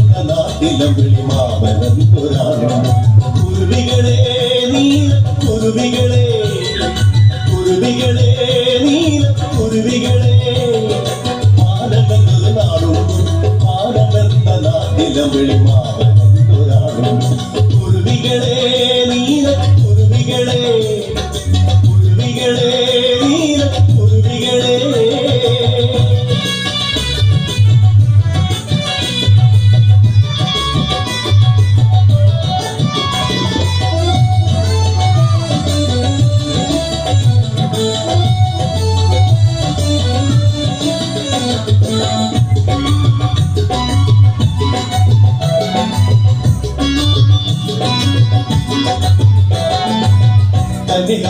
മാനമെന്ന നാട്ടിലം വിളിമാവനം ഒരാളുണ്ട്. കുരുവികളെ നീല കുരുവികളെ കുരുവികളെ നീല കുരുവികളെ മാനമെന്ന നാടുണ്ട്. മാനമെന്ന നാട്ടിലം വിളിമാവനം ഒരാളുണ്ട്. കുരുവികളെ നീല കുരുവികളെ കുരുവികളെ നീല കുരുവികളെ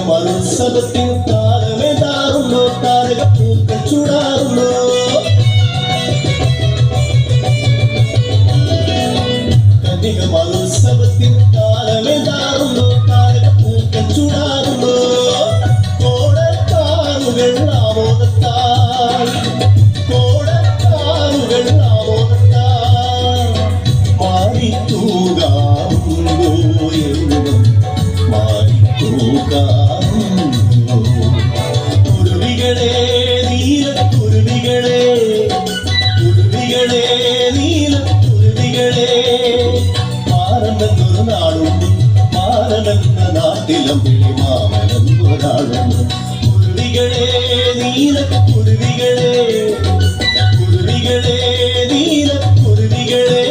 മത്സവത്തിൽ താരമേതാറുണ്ടോ താരക പൂക്കൾ ചൂടാറുണ്ടോ കന്യക മത്സവത്തിൽ താരമേതാറുണ്ടോ താരക പൂക്കൾ ചൂടാറുണ്ടോ കോടക്കാറുകൾ ആമോദത്താൽ കോടക്കാറുകൾ ആമോദത്താൽ മാറി തൂകാറുണ്ടോ എന്നും മാറി കുരുവികളെ നീല കുരുവികളെ കുരുവികളെ നീല കുരുവികളെ മാനമെന്നൊരു നാടുണ്ട്. മാനമെന്ന നാട്ടിലം വിളിമാവനം ഒരാളുണ്ട്. കുരുവികളെ നീല കുരുവികളെ കുരുവികളെ നീല കുരുവികളെ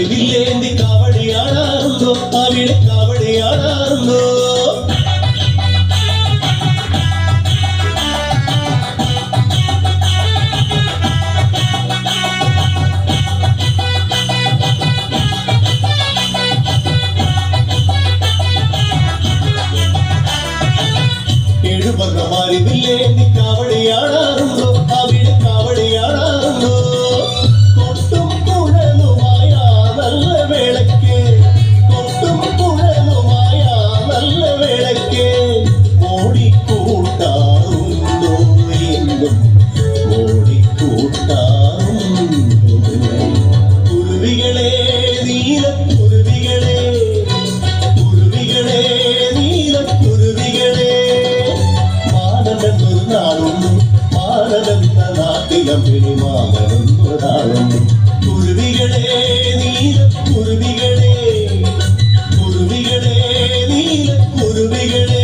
വില്ലേന്തി കാവടിയാടാറുണ്ടോ അവിടെ കാവടിയാടാറുണ്ടോ എഴുപകമാരി വില്ലേന്തി കാവടിയാടാറുണ്ടോ അവിടെ കാവടിയാടാറുണ്ടോ നല്ല വേളയ്ക്ക് കൊട്ടും കുഴലുമായ നല്ല വേളയ്ക്ക് ഓടിക്കൂട്ടാറുണ്ടോ എന്നും ഓടിക്കൂട്ടാറുണ്ടോ കുരുവികളെ നീല കുരുവികളെ കുരുവികളെ നീല കുരുവികളെ മാനമെന്നൊരു നാടുണ്ട്. മാനമെന്ന നാട്ടിലം വിളിമാവനം ഒരാളുണ്ട്. കുരുവികളെ നീല കുരുവികളെ കുരുവികളെ നീല കുരുവികളെ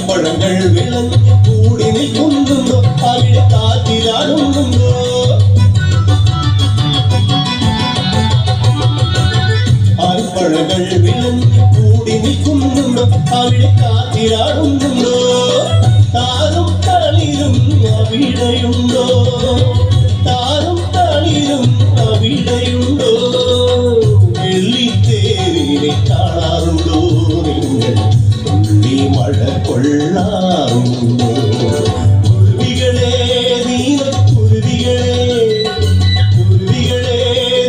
പഴങ്ങൾ വിളഞ്ഞ് കൂടി നിൽക്കുന്നുണ്ടോ അവിടെ കാറ്റിലാടുന്നുണ്ടോ ആൽപ്പഴങ്ങൾ വിളഞ്ഞ് കൂടി നിൽക്കുന്നുണ്ടോ അവിടെ കാറ്റിലാടുന്നുണ്ടോ താരും തളിരും അവിടെയുണ്ടോ താരും തളിരും അവിടെയുണ്ടോ വെള്ളിത്തേരിനെ കാണാറുണ്ടോ നിങ്ങൾ മഴ കൊള്ളാറുണ്ടോ കുരുവികളെ നീല കുരുവികളെ കുരുവികളെ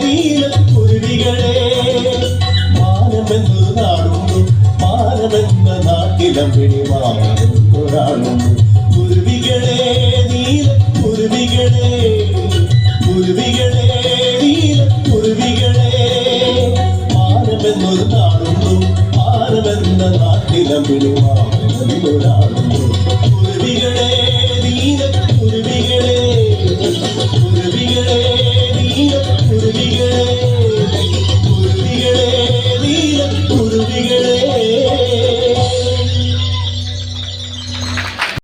നീല കുരുവികളെ മാനമെന്നൊരു നാടുണ്ട്. മാനമെന്ന നാട്ടിലം വിളിമാവനം ഒരാളുണ്ട്. കുരുവികളെ നീല കുരുവികളെ കുരുവികളെ നീല കുരുവികളെ മാനമെന്നൊരു നാടുണ്ട്. മാനമെന്ന നാട്ടിലം വിളിമാവനം ഒരാളുണ്ട്.